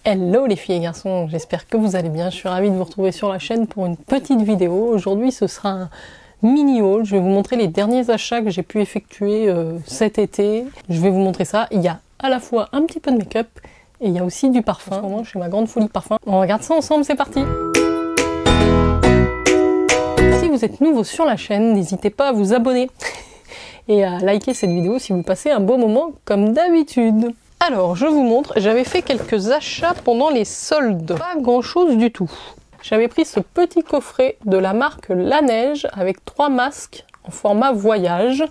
Hello les filles et garçons, j'espère que vous allez bien. Je suis ravie de vous retrouver sur la chaîne pour une petite vidéo. Aujourd'hui ce sera un mini haul. Je vais vous montrer les derniers achats que j'ai pu effectuer cet été. Je vais vous montrer ça. Il y a à la fois un petit peu de make-up et il y a aussi du parfum. En ce moment je suis ma grande folie de parfum. On regarde ça ensemble, c'est parti. Si vous êtes nouveau sur la chaîne, n'hésitez pas à vous abonner et à liker cette vidéo si vous passez un beau moment comme d'habitude. Alors, je vous montre, j'avais fait quelques achats pendant les soldes. Pas grand chose du tout. J'avais pris ce petit coffret de la marque Laneige avec 3 masques en format voyage.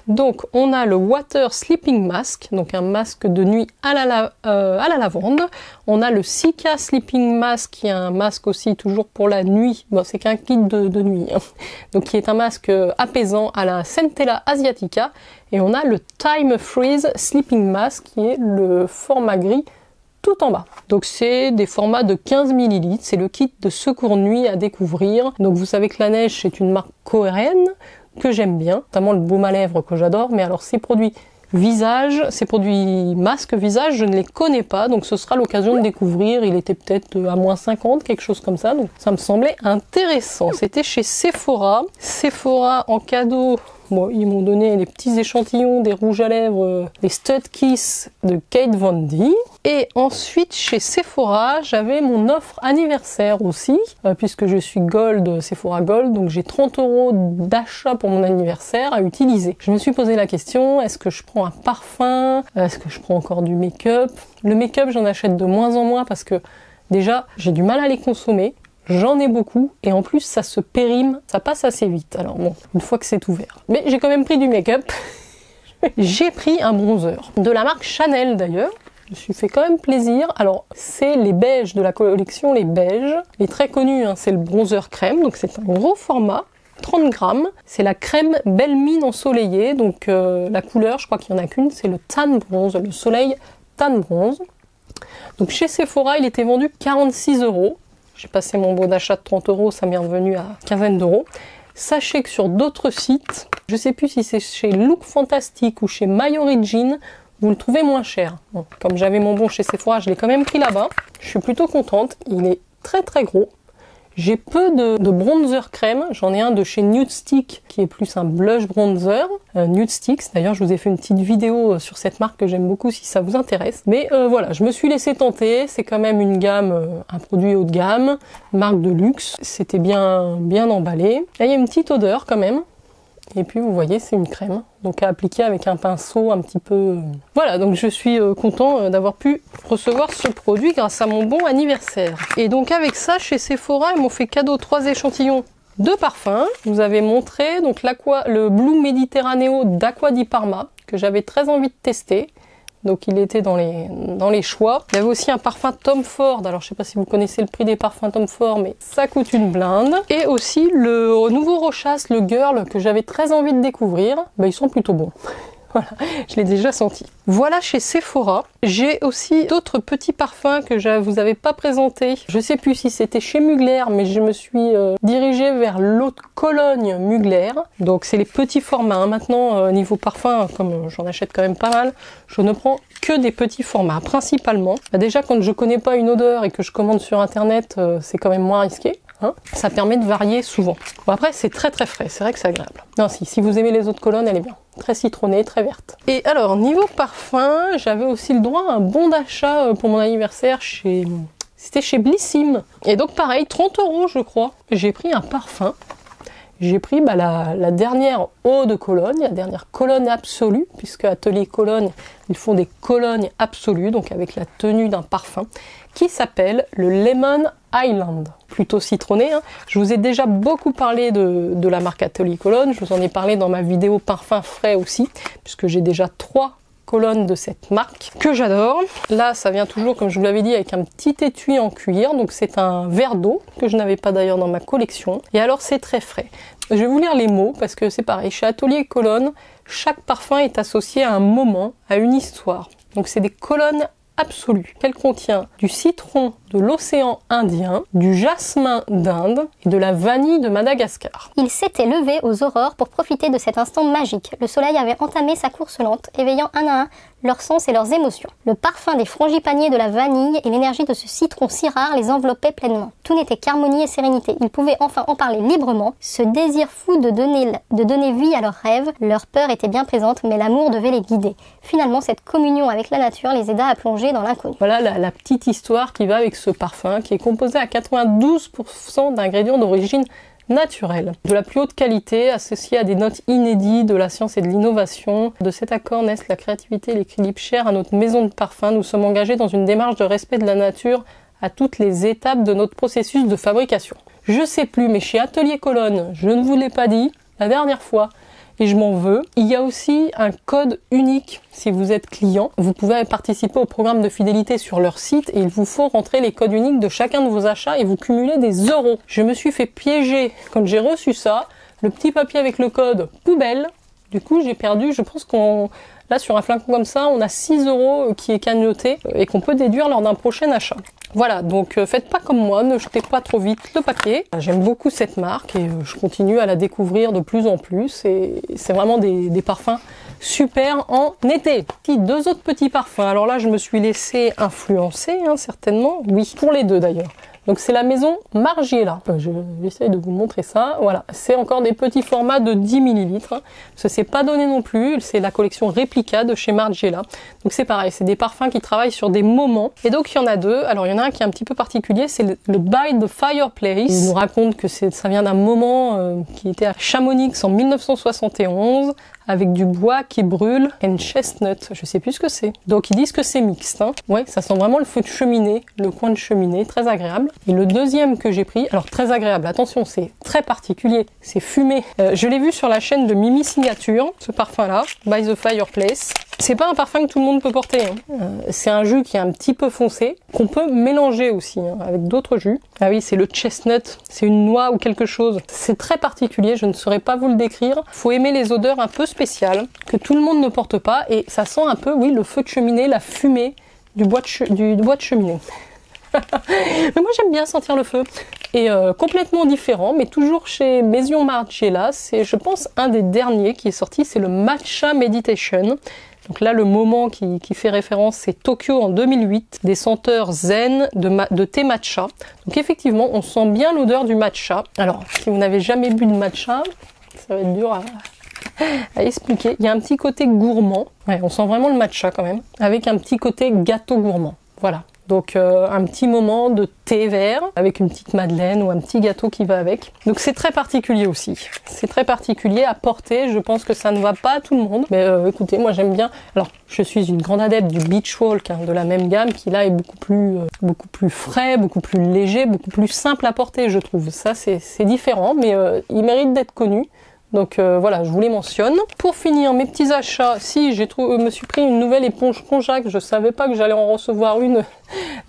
Donc, on a le Water Sleeping Mask, donc un masque de nuit à la lavande. On a le Sika Sleeping Mask, qui est un masque aussi toujours pour la nuit. Bon, c'est qu'un kit de nuit. Hein. Donc, qui est un masque apaisant à la Centella Asiatica. Et on a le Time Freeze Sleeping Mask, qui est le format gris tout en bas. Donc c'est des formats de 15 ml, c'est le kit de secours nuit à découvrir. Donc vous savez que Laneige c'est une marque coréenne que j'aime bien, notamment le baume à lèvres que j'adore, mais alors ces produits visage, ces produits masques visage, je ne les connais pas, donc ce sera l'occasion de découvrir. Il était peut-être à moins 50, quelque chose comme ça, donc ça me semblait intéressant. C'était chez Sephora. Sephora en cadeau. Bon, ils m'ont donné des petits échantillons des rouges à lèvres, des Stud Kiss de Kate Von D. Et ensuite, chez Sephora, j'avais mon offre anniversaire aussi, puisque je suis Gold, Sephora Gold, donc j'ai 30 € d'achat pour mon anniversaire à utiliser. Je me suis posé la question, est-ce que je prends un parfum? Est-ce que je prends encore du make-up? Le make-up, j'en achète de moins en moins parce que déjà, j'ai du mal à les consommer. J'en ai beaucoup et en plus ça se périme, ça passe assez vite. Alors bon, une fois que c'est ouvert. Mais j'ai quand même pris du make-up. J'ai pris un bronzer de la marque Chanel d'ailleurs. Je me suis fait quand même plaisir. Alors c'est les beiges de la collection, les beiges. Les très connus, hein, c'est le bronzer crème, donc c'est un gros format. 30 grammes, c'est la crème Belle Mine ensoleillée, donc la couleur, je crois qu'il n'y en a qu'une, c'est le Tan Bronze, le soleil Tan Bronze. Donc chez Sephora, il était vendu 46 €. J'ai passé mon bon d'achat de 30 €, ça m'est revenu à quinzaine d'euros. Sachez que sur d'autres sites, je sais plus si c'est chez Look Fantastic ou chez My Origin, vous le trouvez moins cher. Bon, comme j'avais mon bon chez Sephora, je l'ai quand même pris là-bas. Je suis plutôt contente, il est très très gros. J'ai peu de bronzer crème, j'en ai un de chez Nude Stick qui est plus un blush bronzer, Nude Sticks. D'ailleurs je vous ai fait une petite vidéo sur cette marque que j'aime beaucoup si ça vous intéresse. Mais voilà, je me suis laissé tenter, c'est quand même une gamme, un produit haut de gamme, marque de luxe, c'était bien emballé. Là il y a une petite odeur quand même. Et puis vous voyez, c'est une crème, donc à appliquer avec un pinceau un petit peu... Voilà, donc je suis content d'avoir pu recevoir ce produit grâce à mon bon anniversaire. Et donc avec ça, chez Sephora, ils m'ont fait cadeau 3 échantillons de parfums. Je vous avais montré donc le Blue Mediterraneo d'Acqua di Parma, que j'avais très envie de tester. Donc il était dans les choix. Il y avait aussi un parfum Tom Ford. Alors je sais pas si vous connaissez le prix des parfums Tom Ford, mais ça coûte une blinde. Et aussi le nouveau Rochas, le Girl, que j'avais très envie de découvrir. Bah, ils sont plutôt bons. Voilà, je l'ai déjà senti. Voilà chez Sephora. J'ai aussi d'autres petits parfums que je vous avais pas présentés. Je sais plus si c'était chez Mugler, mais je me suis dirigée vers l'autre Cologne Mugler. Donc c'est les petits formats. Hein. Maintenant, niveau parfum, comme j'en achète quand même pas mal, je ne prends que des petits formats, principalement. Bah, déjà, quand je connais pas une odeur et que je commande sur internet, c'est quand même moins risqué. Hein, ça permet de varier souvent. Bon, après, c'est très très frais, c'est vrai que c'est agréable. Non, si vous aimez les autres colonnes, elle est bien. Très citronnée, très verte. Et alors, niveau parfum, j'avais aussi le droit à un bon d'achat pour mon anniversaire c'était chez Blissim. Et donc pareil, 30 € je crois. J'ai pris un parfum. J'ai pris la dernière eau de Cologne, la dernière Cologne absolue, puisque Atelier Cologne, ils font des colognes absolues, donc avec la tenue d'un parfum, qui s'appelle le Lemon Island. Plutôt citronné. Hein. Je vous ai déjà beaucoup parlé de la marque Atelier Cologne, je vous en ai parlé dans ma vidéo parfum frais aussi, puisque j'ai déjà 3 colonnes de cette marque que j'adore. Là, ça vient toujours, comme je vous l'avais dit, avec un petit étui en cuir. Donc c'est un verre d'eau que je n'avais pas d'ailleurs dans ma collection. Et alors c'est très frais. Je vais vous lire les mots parce que c'est pareil. Chez Atelier Cologne, chaque parfum est associé à un moment, à une histoire. Donc c'est des colonnes absolue. Elle contient du citron de l'océan Indien, du jasmin d'Inde et de la vanille de Madagascar. Il s'était levé aux aurores pour profiter de cet instant magique. Le soleil avait entamé sa course lente, éveillant un à un leurs sens et leurs émotions. Le parfum des frangipaniers, de la vanille et l'énergie de ce citron si rare les enveloppaient pleinement. Tout n'était qu'harmonie et sérénité. Ils pouvaient enfin en parler librement. Ce désir fou de donner vie à leurs rêves, leur peur était bien présente, mais l'amour devait les guider. Finalement, cette communion avec la nature les aida à plonger dans l'inconnu. Voilà la petite histoire qui va avec ce parfum, qui est composé à 92% d'ingrédients d'origine naturelle, de la plus haute qualité, associée à des notes inédites de la science et de l'innovation. De cet accord naissent la créativité et l'équilibre chers à notre maison de parfum. Nous sommes engagés dans une démarche de respect de la nature à toutes les étapes de notre processus de fabrication. Je sais plus, mais chez Atelier Colonne, je ne vous l'ai pas dit la dernière fois, et je m'en veux. Il y a aussi un code unique si vous êtes client. Vous pouvez participer au programme de fidélité sur leur site et il vous faut rentrer les codes uniques de chacun de vos achats et vous cumulez des euros. Je me suis fait piéger quand j'ai reçu ça. Le petit papier avec le code poubelle. Du coup, j'ai perdu, je pense là sur un flacon comme ça, on a 6 euros qui est cagnoté et qu'on peut déduire lors d'un prochain achat. Voilà, donc faites pas comme moi, ne jetez pas trop vite le papier. J'aime beaucoup cette marque et je continue à la découvrir de plus en plus et c'est vraiment des parfums super en été. Deux autres petits parfums, alors là je me suis laissée influencer certainement, oui, pour les deux d'ailleurs. Donc c'est la maison Margiela. J'essaie de vous montrer ça. Voilà, c'est encore des petits formats de 10 ml. Ça s'est pas donné non plus. C'est la collection Replica de chez Margiela. Donc c'est pareil, c'est des parfums qui travaillent sur des moments. Et donc il y en a deux. Alors il y en a un qui est un petit peu particulier, c'est le By the Fireplace. Il nous raconte que ça vient d'un moment qui était à Chamonix en 1971 avec du bois qui brûle and chestnut. Je sais plus ce que c'est. Donc ils disent que c'est mixte. Ouais, ça sent vraiment le feu de cheminée, le coin de cheminée, très agréable. Et le deuxième que j'ai pris, alors très agréable, attention, c'est très particulier, c'est fumé. Je l'ai vu sur la chaîne de Mimi Signature, ce parfum-là, By the Fireplace. C'est pas un parfum que tout le monde peut porter. C'est un jus qui est un petit peu foncé, qu'on peut mélanger aussi avec d'autres jus. Ah oui, c'est le chestnut, c'est une noix ou quelque chose. C'est très particulier, je ne saurais pas vous le décrire. Faut aimer les odeurs un peu spéciales, que tout le monde ne porte pas, et ça sent un peu, oui, le feu de cheminée, la fumée du bois de cheminée. Mais moi j'aime bien sentir le feu. Et complètement différent, mais toujours chez Maison Margiela, c'est je pense un des derniers qui est sorti, c'est le Matcha Meditation. Donc là le moment qui fait référence c'est Tokyo en 2008, des senteurs zen de thé matcha. Donc effectivement on sent bien l'odeur du matcha. Alors si vous n'avez jamais bu de matcha, ça va être dur à expliquer. Il y a un petit côté gourmand, ouais, on sent vraiment le matcha quand même, avec un petit côté gâteau gourmand, voilà. Donc un petit moment de thé vert avec une petite madeleine ou un petit gâteau qui va avec. Donc c'est très particulier aussi. C'est très particulier à porter. Je pense que ça ne va pas à tout le monde. Mais écoutez, moi j'aime bien. Alors je suis une grande adepte du Beach Walk de la même gamme qui là est beaucoup plus frais, beaucoup plus léger, beaucoup plus simple à porter je trouve. Ça c'est différent mais il mérite d'être connu. Donc voilà, je vous les mentionne. Pour finir, mes petits achats, si me suis pris une nouvelle éponge Conjac, je savais pas que j'allais en recevoir une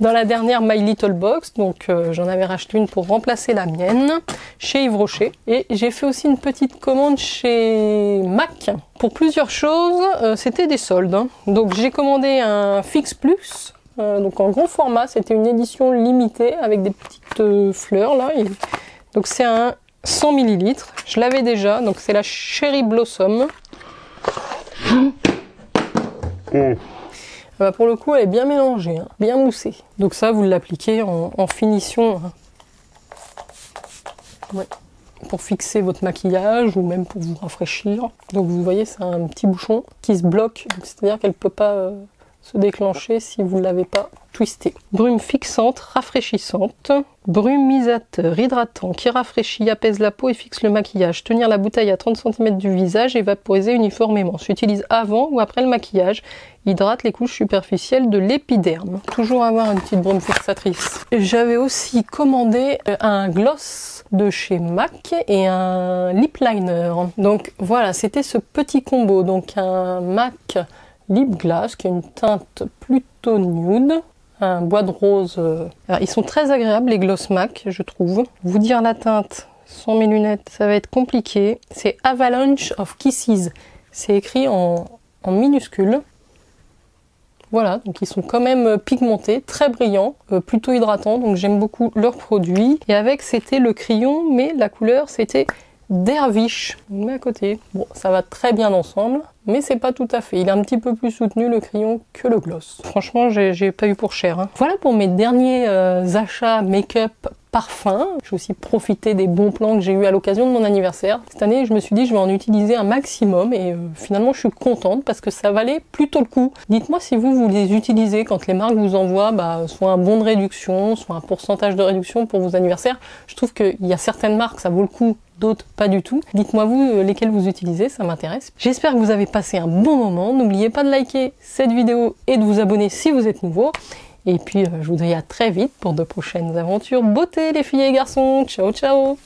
dans la dernière My Little Box, donc j'en avais racheté une pour remplacer la mienne chez Yves Rocher. Et j'ai fait aussi une petite commande chez MAC pour plusieurs choses, c'était des soldes. Donc j'ai commandé un Fix Plus, donc en gros format, c'était une édition limitée avec des petites fleurs là. Donc c'est un 100 ml, je l'avais déjà, donc c'est la Cherry Blossom. Bah pour le coup elle est bien mélangée, bien moussée. Donc ça vous l'appliquez en finition ouais, pour fixer votre maquillage ou même pour vous rafraîchir. Donc vous voyez c'est un petit bouchon qui se bloque, c'est-à-dire qu'elle ne peut pas se déclencher si vous ne l'avez pas twisté. Brume fixante, rafraîchissante. Brumisateur hydratant qui rafraîchit, apaise la peau et fixe le maquillage. Tenir la bouteille à 30 cm du visage et vaporiser uniformément. S'utilise avant ou après le maquillage. Hydrate les couches superficielles de l'épiderme. Toujours avoir une petite brume fixatrice. J'avais aussi commandé un gloss de chez MAC et un lip liner. Donc voilà, c'était ce petit combo. Donc un MAC Lip Glass qui a une teinte plutôt nude. Un bois de rose. Alors, ils sont très agréables les gloss MAC, je trouve. Vous dire la teinte sans mes lunettes, ça va être compliqué. C'est Avalanche of Kisses. C'est écrit en minuscule. Voilà, donc ils sont quand même pigmentés, très brillants, plutôt hydratants, donc j'aime beaucoup leurs produits. Et avec, c'était le crayon, mais la couleur, c'était Dervish. Je le mets à côté. Bon, ça va très bien ensemble, mais c'est pas tout à fait. Il est un petit peu plus soutenu le crayon que le gloss. Franchement, j'ai pas eu pour cher. Hein. Voilà pour mes derniers achats make-up parfum. J'ai aussi profité des bons plans que j'ai eu à l'occasion de mon anniversaire. Cette année, je me suis dit je vais en utiliser un maximum et finalement je suis contente parce que ça valait plutôt le coup. Dites-moi si vous les utilisez quand les marques vous envoient soit un bon de réduction, soit un pourcentage de réduction pour vos anniversaires. Je trouve qu'il y a certaines marques, ça vaut le coup, d'autres pas du tout. Dites-moi vous lesquels vous utilisez, ça m'intéresse. J'espère que vous avez passé un bon moment. N'oubliez pas de liker cette vidéo et de vous abonner si vous êtes nouveau. Et puis je vous dis à très vite pour de prochaines aventures beauté les filles et garçons. Ciao ciao.